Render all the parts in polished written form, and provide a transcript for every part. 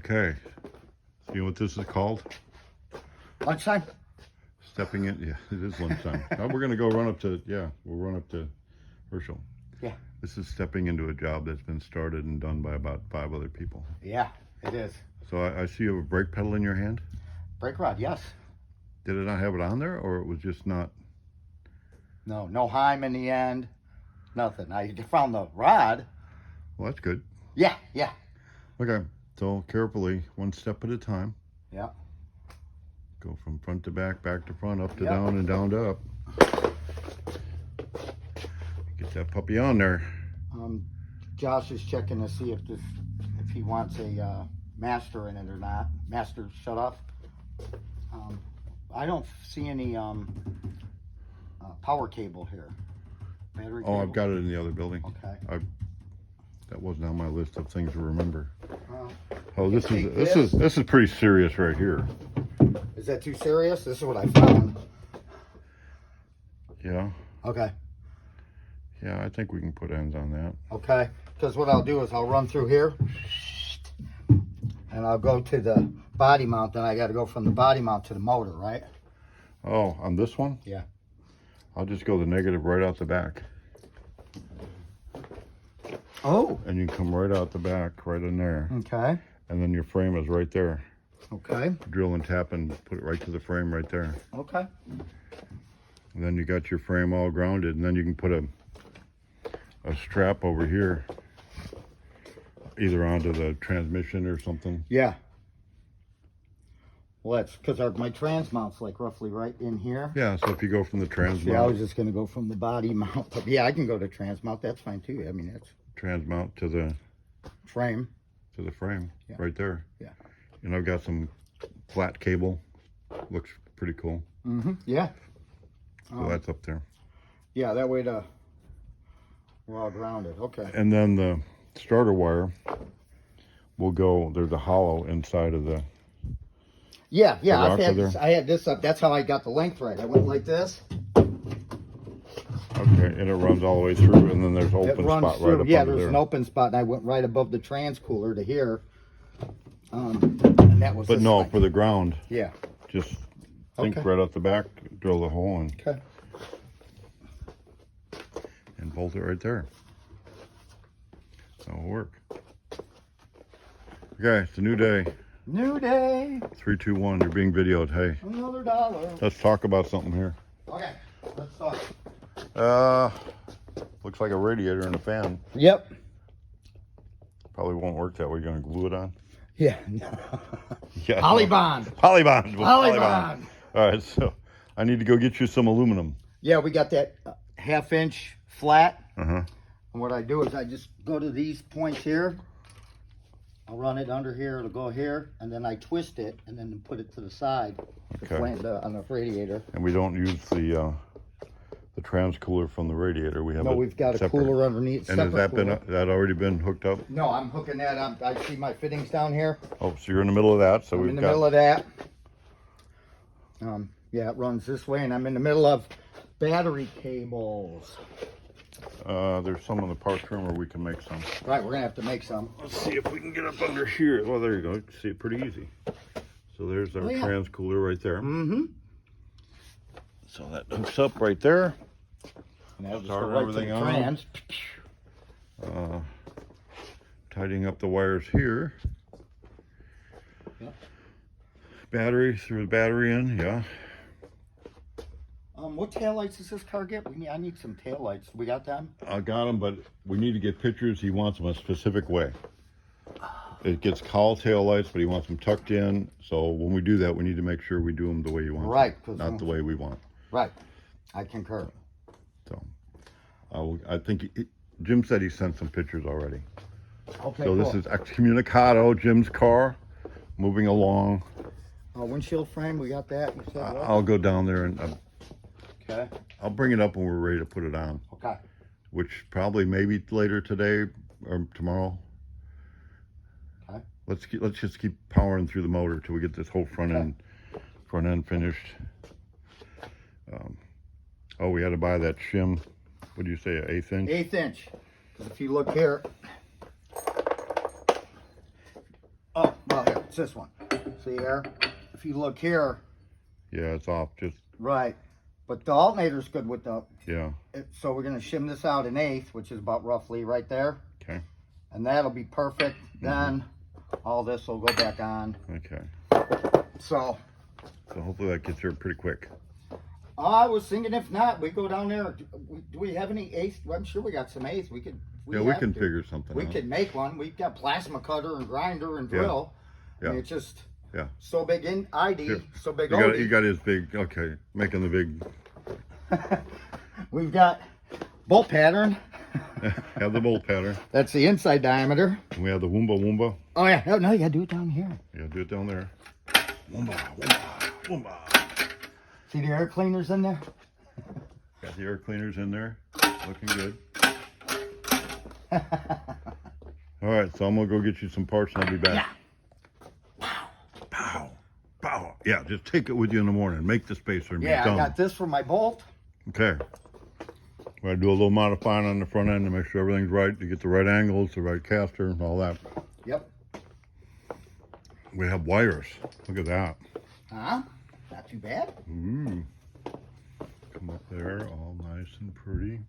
Okay. So you know what this is called? Lunchtime? Stepping in. Yeah, it is lunchtime. Now we're going to go run up to, we'll run up to Herschel. Yeah. This is stepping into a job that's been started and done by about 5 other people. Yeah, it is. So I see you have a brake pedal in your hand. Brake rod, yes. Did it not have it on there, or it was just not? No Heim in the end. Nothing. I found the rod. Well, that's good. Yeah. Okay, so carefully, one step at a time. Yeah. Go from front to back, back to front, up to Yep. down, and down to up. Get that puppy on there. Josh is checking to see if he wants a master in it or not. Master shut off. I don't see any power cable here. Battery cable. Oh, I've got it in the other building. Okay. That wasn't on my list of things to remember. Well, Oh, this is pretty serious right here. is that too serious? This is what I found. Yeah. Okay. Yeah, I think we can put ends on that. Okay. Because what I'll do is I'll run through here and I'll go to the body mount. Then I got to go from the body mount to the motor, right? Oh, on this one? Yeah. I'll just go the negative right out the back. Oh. And you can come right out the back, right in there. Okay. And then your frame is right there. Okay. Drill and tap and put it right to the frame right there. Okay. And then you got your frame all grounded, and then you can put a strap over here, either onto the transmission or something. Yeah. Well, that's because my trans mount's like roughly right in here. Yeah, so if you go from the trans Yeah, I mount, was just going to go from the body mount. But yeah, I can go to trans mount. That's fine too. I mean, that's trans mount to the frame. Yeah. Right there. Yeah. And I've got some flat cable. Looks pretty cool. Mm-hmm. Yeah. So that's up there. Yeah, that way we're all grounded. Okay. And then the starter wire will go, there's a hollow inside of the Yeah. I had this up. That's how I got the length right. I went like this. Okay, and it runs all the way through, and then there's an open spot right up Yeah, under there's there. an open spot, and I went right above the trans cooler to here. And that was. But this no, thing. for the ground, Yeah. just think Okay. right out the back, drill the hole in, Okay. and bolt it right there. That'll work. Okay, it's a new day. New day. 3, 2, 1. You're being videoed. Hey, Another dollar. let's talk about something here. Okay. Let's talk. Looks like a radiator and a fan. Yep. Probably won't work that way. You're gonna glue it on. Yeah. Yeah. Polybond. Polybond. Polybond. All right, so I need to go get you some aluminum. Yeah, we got that half-inch flat. Uh-huh. And what I do is I just go to these points here. I'll run it under here. It'll go here, and then I twist it, and then put it to the side. Okay. On the radiator. And we don't use the trans cooler from the radiator. We have No, it we've got a separate. cooler underneath. And has that cooler. that already been hooked up? No, I'm hooking that up. I see my fittings down here. Oh, so you're in the middle of that. So I'm we've in the got middle of that. Yeah, it runs this way, and I'm in the middle of battery cables. there's some in the parts room where we can make some. Right, we're gonna have to make some. Let's see if we can get up under here. Well, there you go. You can see it pretty easy. So there's our trans cooler right there. Mm-hmm. So that hooks up right there. And that'll just Start go right to everything the on. trans. Tidying up the wires here. Yep. Battery, through the battery in, yeah. What taillights does this car get? I need some taillights. We got them? I got them, but we need to get pictures. He wants them a specific way. It gets cowl tail lights, but he wants them tucked in. So when we do that, we need to make sure we do them the way he wants Right, them, not the way we want. Right. I concur. So I think Jim said he sent some pictures already. Okay, So cool. this is Excommunicado, Jim's car, moving along. Windshield frame, we got that? You said what? I'll go down there and Okay. I'll bring it up when we're ready to put it on. Okay. Which probably maybe later today or tomorrow. Okay. Let's just keep powering through the motor till we get this whole front end finished. Oh, we had to buy that shim. What do you say, an 1/8 inch? 1/8 inch. Because if you look here. Oh, well, here. it's this one. See here? If you look here, Yeah, it's off. Just right. But the alternator's good with the, yeah. so we're gonna shim this out an eighth, which is about roughly right there. Okay. And that'll be perfect. Then all this will go back on. Okay. So So hopefully that gets here pretty quick. I was thinking if not, we go down there. Do we have any eighths? Well, I'm sure we got some eighths. We could. Yeah, we can figure something We out. could make one. We've got plasma cutter and grinder and drill. Yeah. I mean, it's just Yeah. so big in ID, Here. so big You got, OD. you got his big, okay, making the big, We've got bolt pattern. have the bolt pattern. That's the inside diameter. And we have the Woomba Woomba. Oh yeah, no, you gotta do it down here. Yeah, do it down there. Woomba, Woomba, Woomba. See the air cleaners in there? Got the air cleaners in there. Looking good. All right, so I'm going to go get you some parts and I'll be back. Yeah. Pow. Pow. Yeah, just take it with you in the morning. Make the spacer and Yeah, be I done. got this for my bolt. Okay. We're going to do a little modifying on the front end to make sure everything's right, to get the right angles, the right caster, and all that. Yep. We have wires. Look at that. Huh? Not too bad. Ooh. Come up there, all nice and pretty.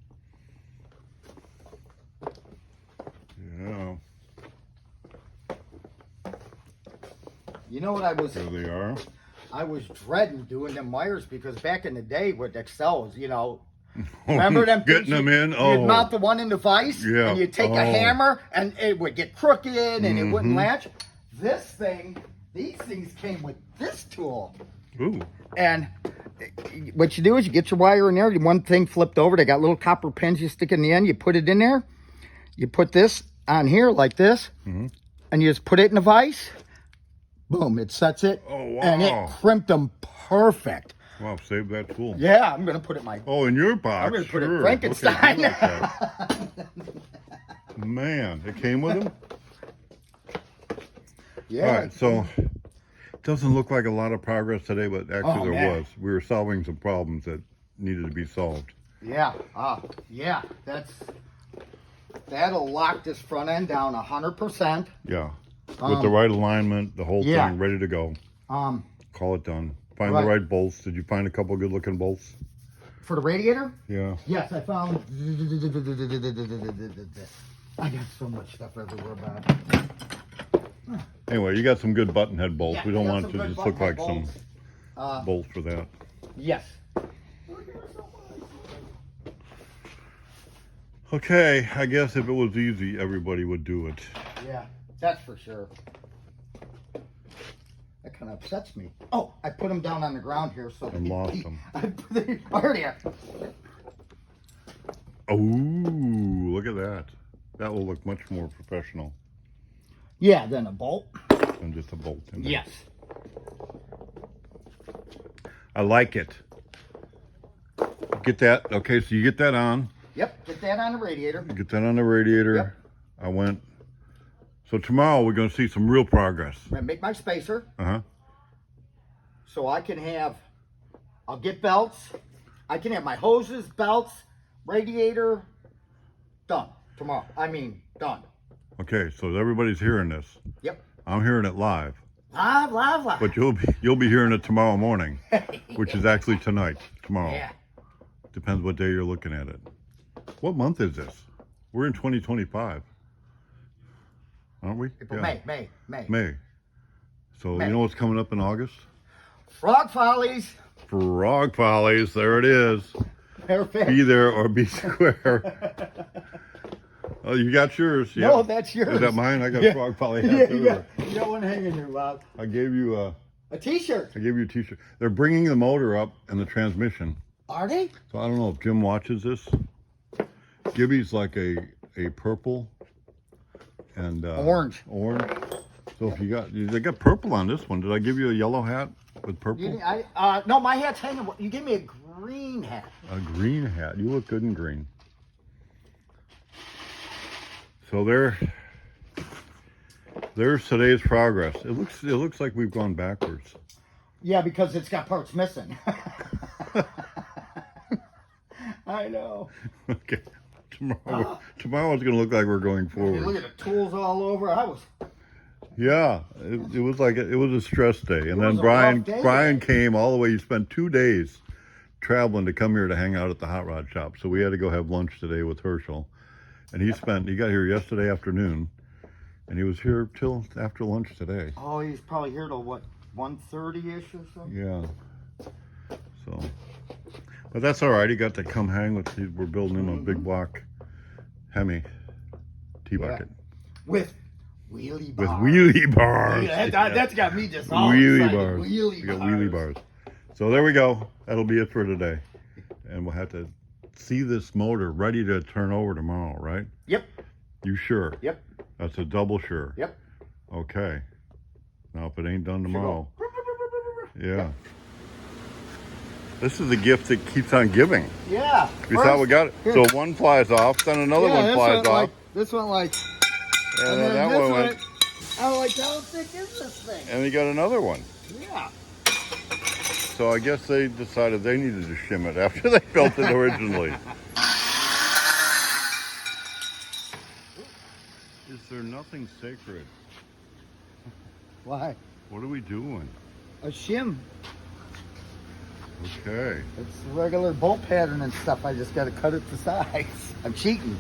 Yeah, You know what I was? there they are. I was dreading doing them wires because back in the day with Excels, you know, remember them Getting things them in? You'd Oh. mount the one in the vise, Yeah. and you'd take Oh. a hammer, and it would get crooked, and it wouldn't Mhm. latch. This thing, these things came with this tool, Ooh. and what you do is you get your wire in there. One thing flipped over. They got little copper pins you stick in the end. You put it in there. You put this on here like this, Mhm. and you just put it in the vise. Boom! It sets it, Oh, wow. and it crimped them perfect. Wow, save that tool. Yeah, I'm gonna put it in my. Oh, in your box. I'm gonna put it sure. in Frankenstein. Okay, I like that. Man, it came with him? Yeah. All right, so it doesn't look like a lot of progress today, but actually Oh, there man. was. We were solving some problems that needed to be solved. Yeah. Yeah. That'll lock this front end down 100%. Yeah. With the right alignment, the whole yeah. thing ready to go. Call it done. Find the Right. right bolts. Did you find a couple good looking bolts? For the radiator? Yeah. Yes, I found. I got so much stuff everywhere, Bob. Anyway, you got some good button head bolts. Yeah, we don't got want some it to good just look like button head some bolts for that. Yes. Okay, I guess if it was easy, everybody would do it. Yeah, that's for sure. That kind of upsets me. Oh, I put them down on the ground here so And lost them. I already have. Oh, look at that. That will look much more professional Yeah, then a bolt. than just a bolt in there. Yes. I like it. Get that. Okay, so you get that on. Yep. Get that on the radiator. Get that on the radiator. Yep. I went. So tomorrow we're going to see some real progress. I'm gonna make my spacer Uh-huh. so I can have. I'll get belts. I can have my hoses, belts, radiator. Done tomorrow. I mean, done. Okay, so everybody's hearing this. Yep. I'm hearing it live. Live. But you'll be hearing it tomorrow morning, which is actually tonight. Tomorrow. Yeah. Depends what day you're looking at it. What month is this? We're in 2025. Aren't we? April, Yeah. May. May. So May. you know what's coming up in August? Frog Follies. Frog Follies. There it is. Perfect. Be there or be square. Oh, you got yours. Yeah. No, that's yours. Is that mine? I got Yeah. Frog Folly Yeah, hat you too. got one hanging there, Bob. I gave you a T-shirt. t-shirt. They're bringing the motor up and the transmission. Are they? So I don't know if Jim watches this. Gibby's like a purple and Orange. So if they got purple on this one. Did I give you a yellow hat with purple? No, my hat's hanging. You gave me a green hat. A green hat. You look good in green. So there's today's progress. It looks like we've gone backwards. Yeah, because it's got parts missing. I know. Okay. Tomorrow it's going to look like we're going You forward. look at the tools all over. Yeah, it was like it was a stress day, and was then a Brian rough day Brian today. came all the way. He spent 2 days traveling to come here to hang out at the hot rod shop. So we had to go have lunch today with Herschel, and he got here yesterday afternoon, and he was here till after lunch today. Oh, he's probably here till what, 1:30-ish or something? Yeah. So, but that's all right. He got to come hang with. We're building him a big block Hemi T-bucket With wheelie with bars. wheelie bars. Yeah, that's got me just all Wheelie excited. bars. Wheelie We got bars. wheelie bars. So there we go. That'll be it for today. And we'll have to see this motor ready to turn over tomorrow, right? Yep. You sure? Yep. That's a double sure. Yep. Okay. Now if it ain't done tomorrow. Yeah. This is a gift that keeps on giving. Yeah. We thought we got it. So one flies off, then another one flies off. This one like. And then that one went. I'm like, how thick is this thing? And we got another one. Yeah. So I guess they decided they needed to shim it after they built it originally. Is there nothing sacred? Why? What are we doing? A shim. Okay. It's regular bolt pattern and stuff. I just got to cut it to size. I'm cheating.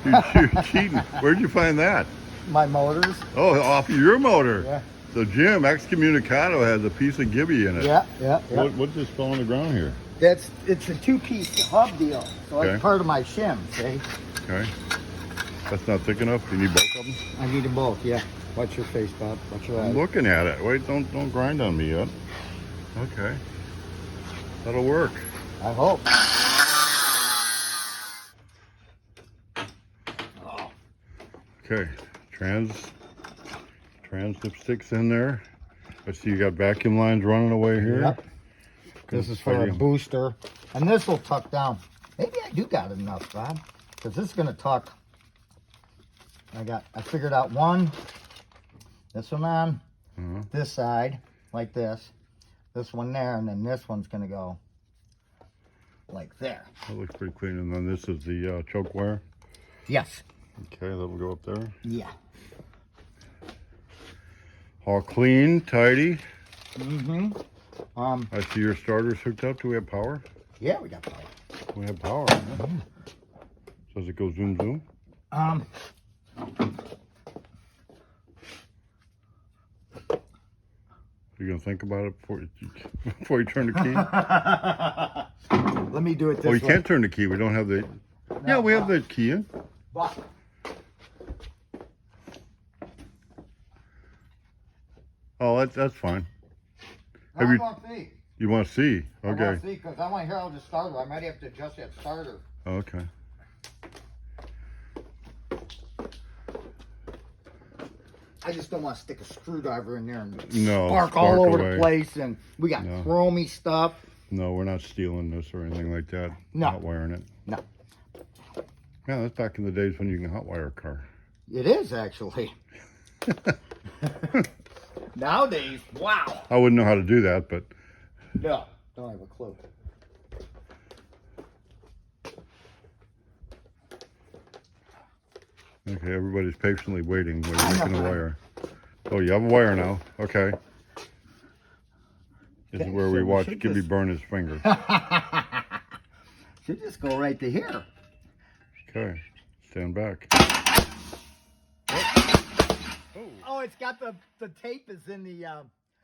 You're cheating. Where'd you find that? My motors. Oh, off of your motor. Yeah. So Jim, Excommunicado has a piece of Gibby in it. Yeah. What's this fell on the ground here? It's a 2-piece hub deal. So Okay. it's part of my shim, see? Okay. That's not thick enough? You need both of them? I need them both, yeah. Watch your face, Bob. Watch your eyes. I'm looking at it. Wait, don't grind on me yet. Okay. That'll work. I hope. Okay. Trans dipsticks in there. Let's see, you got vacuum lines running away here. Yep. This is for a booster. And this will tuck down. Maybe I do got enough, Bob. Because this is going to tuck. I figured out one. This one on this side, like this. This one there, and then this one's going to go like there. That looks pretty clean. And then this is the choke wire. Yes. Okay, that'll go up there. Yeah. All clean, tidy. Mm-hmm. I see your starter's hooked up. Do we have power? Yeah, we got power. We have power. Does it go zoom zoom? You gonna think about it before you turn the key? Let me do it this Oh, way. you can't turn the key. We don't have the. Yeah, we have the key in. But Oh, that's fine. I Have you- want to see. You want to see? I Okay. want to see because I want to hear how the starter. I might have to adjust that starter. Okay. I just don't want to stick a screwdriver in there and No, spark all spark over away. the place. And we got No. chromy stuff. No, we're not stealing this or anything like that. No. Hot wiring it. No, Yeah, that's back in the days when you can hot wire a car. it is actually. Nowadays, wow. I wouldn't know how to do that, but No, don't have a clue. okay, everybody's patiently waiting when I you're know, making a right? wire. Oh, you have a wire now. Okay. This Okay, is where so we we watch should Gibby just- burn his finger. Should just go right to here. Okay, stand back. Oh, it's got the tape is in the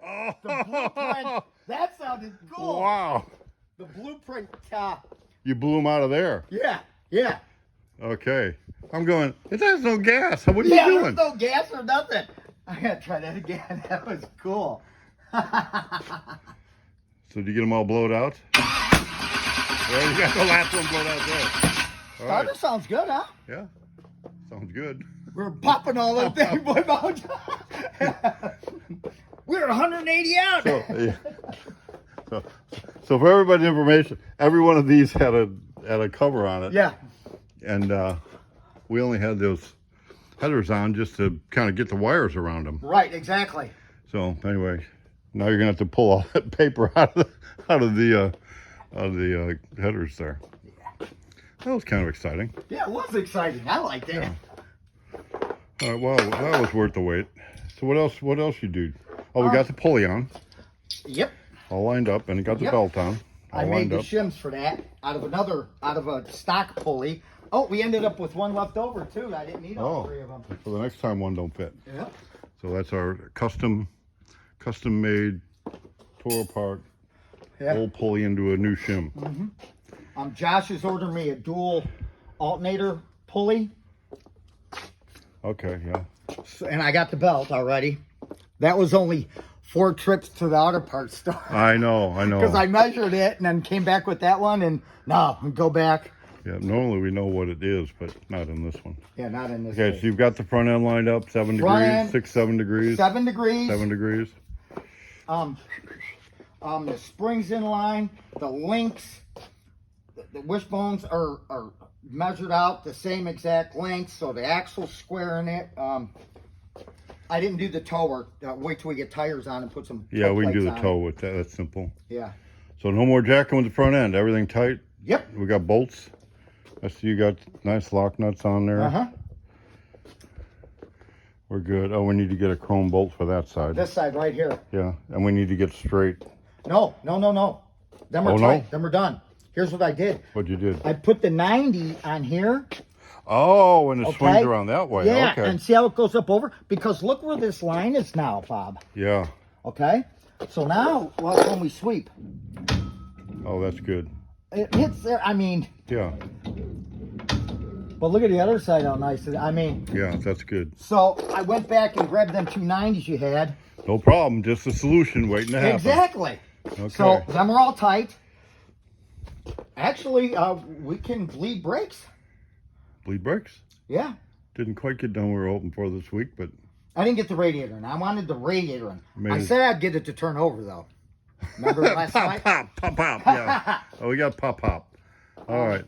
Oh, blueprint. That sounded cool. wow. The blueprint. You blew him out of there. Yeah. Okay. I'm going, it has no gas. What are you Yeah, doing? there's no gas or nothing. I gotta try that again. That was cool. So did you get them all blowed out? Well, you got the last one blowed out there. All right. Starter sounds good, huh? Yeah. Sounds good. We're popping all that thing, boy. We're 180 out. So, yeah. So for everybody's information, every one of these had a cover on it. Yeah. And we only had those headers on just to kind of get the wires around them. Right. Exactly. So anyway, now you're gonna have to pull all that paper out of the headers there. That was kind of exciting. Yeah, it was exciting. I liked it. Yeah. All right, well, that was worth the wait. So what else? What else you do? Oh, we got the pulley on, Yep. all lined up, and it got the Yep. belt on, all I made lined the up. shims for that out of a stock pulley. Oh, we ended up with one left over too. I didn't need all three of them. So the next time one don't fit. Yep. So that's our custom made, tore apart, Yeah. old pulley into a new shim. Josh has ordered me a dual alternator pulley, Okay, yeah. and I got the belt already. That was only 4 trips to the auto parts store. I know. Because I measured it and then came back with that one, and no, go back. Yeah, normally we know what it is, but not in this one. Yeah, not in this Okay, case. so you've got the front end lined up, 7 Front degrees, end, 6, 7 degrees. 7 degrees. 7 degrees. The springs in line, the links, the wishbones are measured out the same exact length, so the axle's square in it. I didn't do the toe work. Wait till we get tires on and put some. Yeah, we can do plates the on. toe with that. That's simple. Yeah. So no more jacking with the front end. Everything tight. Yep. We got bolts. I see you got nice lock nuts on there. Uh-huh. We're good. Oh, we need to get a chrome bolt for that side. This side right here. Yeah, and we need to get straight. No. Them are Oh, no? tight. Them are done. Here's what I did. What you did? I put the 90 on here. Oh, and it Okay. swings around that way. Yeah, Okay. and see how it goes up over? Because look where this line is now, Bob. Yeah. Okay? So now, watch when we sweep. Oh, that's good. It hits there. I mean, Yeah. but look at the other side how nice it is. I mean, Yeah, that's good. so I went back and grabbed them 290s you had. No problem. Just a solution waiting to happen. Exactly. Okay. So them are all tight. Actually, we can bleed brakes. Bleed brakes. Yeah. Didn't quite get done. We were hoping for this week, but I didn't get the radiator in. I wanted the radiator in. I Maybe- said I'd get it to turn over, though. Remember last pop, night? pop, pop, pop. Yeah. Oh, we got pop, pop. All right.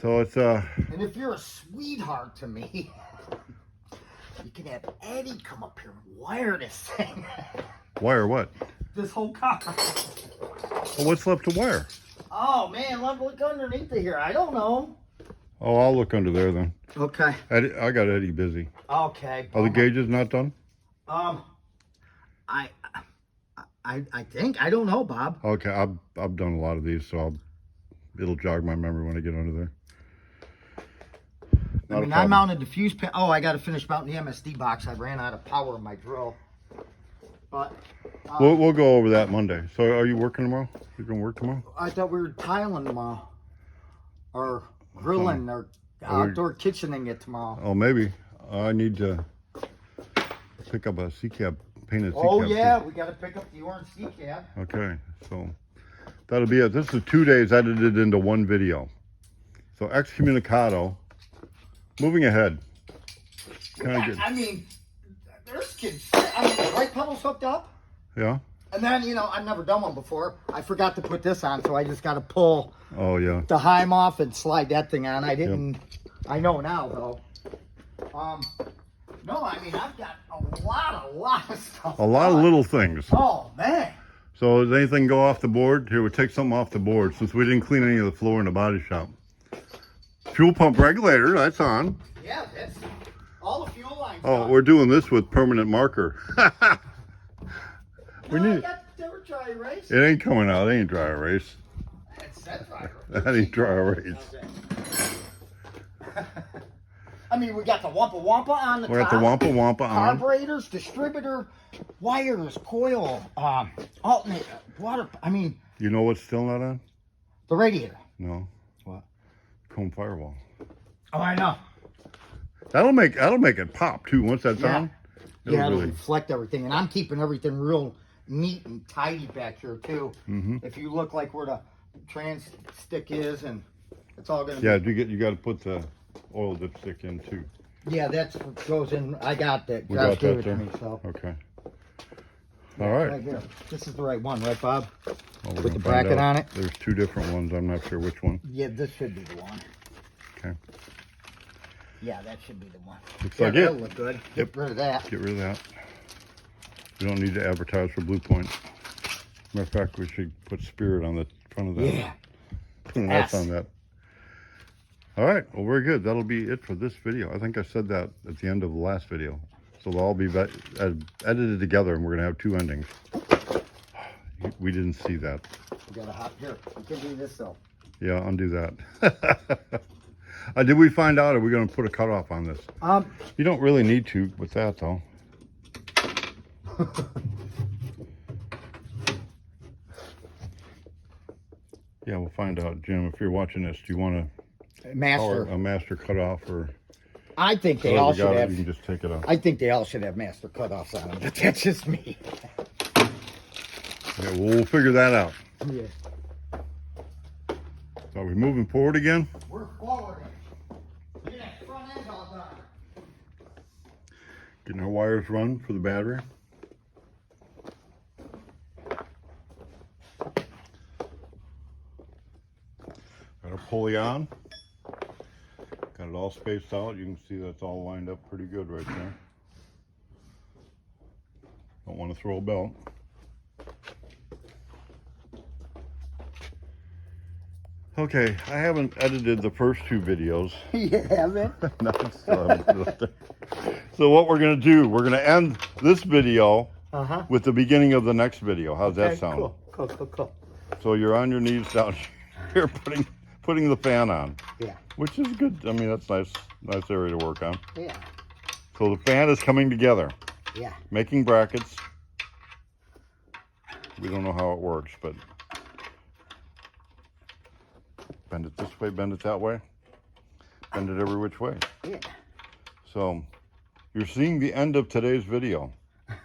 So it's And if you're a sweetheart to me, you can have Eddie come up here and wire this thing. wire what? This whole car. Well, what's left to wire? Oh, man, look underneath it here. I don't know. Oh, I'll look under there then. Okay. Eddie, I got Eddie busy. Okay. Are the gauges not done? I think. I don't know, Bob. Okay, I've done a lot of these, so it'll jog my memory when I get under there. Not a I problem. mounted the fuse pan. Oh, I got to finish mounting the MSD box. I ran out of power in my drill. But We'll go over that Monday. So are you working tomorrow? You gonna work tomorrow? I thought we were tiling tomorrow. Or grilling or outdoor kitchening it tomorrow. Oh, maybe. I need to pick up a C-cab, painted C-cab. Oh, yeah. too. We got to pick up the orange C cab. Okay, so that'll be it. This is 2 days edited into one video. So Excommunicado, moving ahead. Kind of good. I mean, there's kids. I mean, the right pedal's hooked up. Yeah? And then, I've never done one before. I forgot to put this on, so I just got to pull Oh, yeah. the Heim off and slide that thing on. I didn't. I know now, though. No, I mean, I've got a lot of stuff. A lot of little things. Oh, man. So does anything go off the board? Here, we'll take something off the board since we didn't clean any of the floor in the body shop. Fuel pump regulator, that's on. Yeah, that's all the fuel lines. Oh, done. we're doing this with permanent marker. we No, need. I got the dry erase. It ain't coming out. It ain't dry erase. It's that dry erase. That ain't dry erase. Okay. I mean, we got the Wampa on the We top. got the Wampa Wampa on. Carburetors, distributor, wires, coil, alternator, water. I mean, You know what's still not on? the radiator. No. What? Chrome firewall. Oh, I know. That'll make it pop too once that's Yeah. on. It'll Yeah, it'll really. reflect everything, and I'm keeping everything real neat and tidy back here too. Mm-hmm. If you look like where the trans stick is, and it's all gonna. Yeah, you got to put the oil dipstick in too. Yeah, that's what goes in. I got that. We Josh got gave that it there. to me, so. Okay. Yeah, All right. Right here. This is the right one, right, Bob? Well, we're With gonna the find bracket out. on it? There's 2 different ones. I'm not sure which one. Yeah, this should be the one. Okay. Yeah, that should be the one. Looks Yeah, like that'll it. look good. Yep. Get rid of that. Get rid of that. We don't need to advertise for Blue Point. Matter of fact, we should put Spirit on the front of that. Yeah. That's S. on that. All right. Well, very good. That'll be it for this video. I think I said that at the end of the last video. So they'll all be edited together, and we're going to have 2 endings. We didn't see that. We got a hot here. You can do this though. Yeah, undo that. Did we find out? Are we going to put a cutoff on this? You don't really need to with that, though. Yeah, we'll find out, Jim. If you're watching this, do you want a master cutoff, or? I think they all should have. You can just take it off. I think they all should have master cutoffs on them, but that's just me. Yeah, we'll figure that out. Yeah. So are we moving forward again? We're forward. Look at that front end all done. Getting our wires run for the battery. Got our pulley on. Got it all spaced out. You can see that's all lined up pretty good right there. Don't want to throw a belt. Okay, I haven't edited the first 2 videos. You haven't? No, I still haven't put it up there. So what we're going to do, we're going to end this video with the beginning of the next video. How's that sound? Cool. So you're on your knees down here putting the fan on. Yeah. Which is good. I mean, that's nice area to work on. Yeah. So the fan is coming together. Yeah. Making brackets. We don't know how it works, but bend it this way, bend it that way. Bend it every which way. Yeah. So you're seeing the end of today's video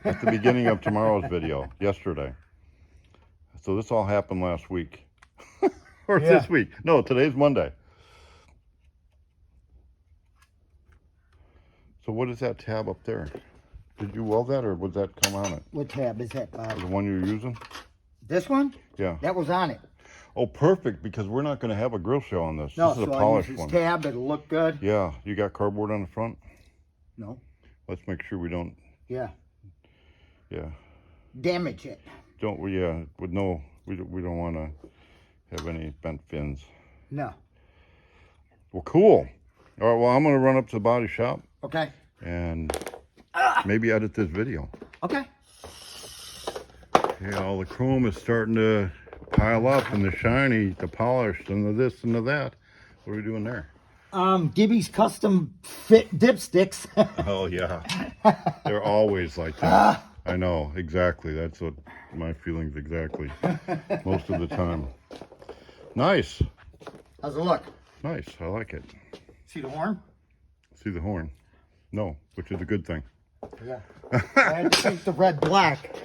at the beginning of tomorrow's video, yesterday. So this all happened last week. Or this week. No, today's Monday. So what is that tab up there? Did you weld that, or would that come on it? What tab is that, Bob? The one you're using? This one? Yeah. That was on it. Oh, perfect, because we're not going to have a grill show on this. No, This is a so I use polished this one. tab. It'll look good. Yeah. You got cardboard on the front? No. Let's make sure we don't. Yeah. Yeah. Damage it. Don't we? With no, we don't want to have any bent fins. No. Well, cool. All right. Well, I'm going to run up to the body shop Okay. and maybe edit this video. Okay. Yeah, all the chrome is starting to pile up, and the shiny, the polished, and the this and the that. What are we doing there? Gibby's custom fit dipsticks. Oh yeah, they're always like that. I know exactly. That's what my feelings exactly. Most of the time. Nice. How's it look? Nice. I like it. See the horn? See the horn? No, which is a good thing. Yeah. I had to paint the red black.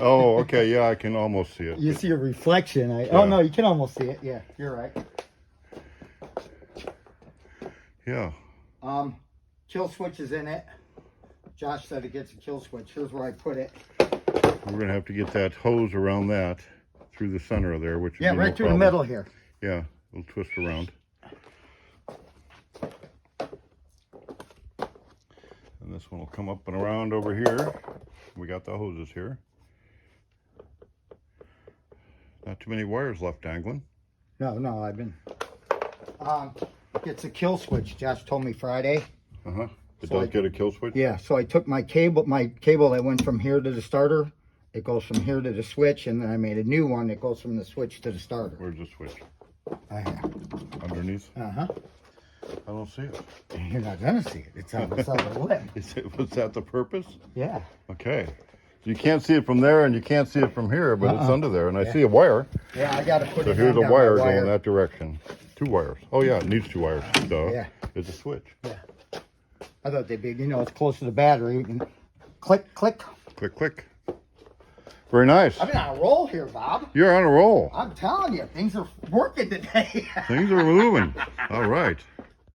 Oh, okay. Yeah, I can almost see it. You see a reflection. Oh no, you can almost see it. Yeah, you're right. Yeah. Kill switch is in it. Josh said it gets a kill switch. Here's where I put it. We're gonna have to get that hose around that through the center of there, which Yeah, right through the middle here. Yeah, we'll twist around. And this one will come up and around over here. We got the hoses here. Not too many wires left dangling. No, I've been. It's a kill switch. Josh told me Friday. It does get a kill switch? Yeah, so I took my cable that went from here to the starter. It goes from here to the switch, and then I made a new one that goes from the switch to the starter. Where's the switch? Underneath. I don't see it. You're not gonna see it. It's on the side of the lip. Was that the purpose? Yeah. Okay. So you can't see it from there, and you can't see it from here, but it's under there, and I see a wire. Yeah, I gotta put So it here's a down wire by going that direction. 2 wires. Oh yeah, it needs 2 wires. Duh. Yeah. It's a switch. Yeah. I thought they'd be, it's close to the battery. And click, click. Click, click. Very nice. I've been on a roll here, Bob. You're on a roll. I'm telling you, things are working today. Things are moving. All right.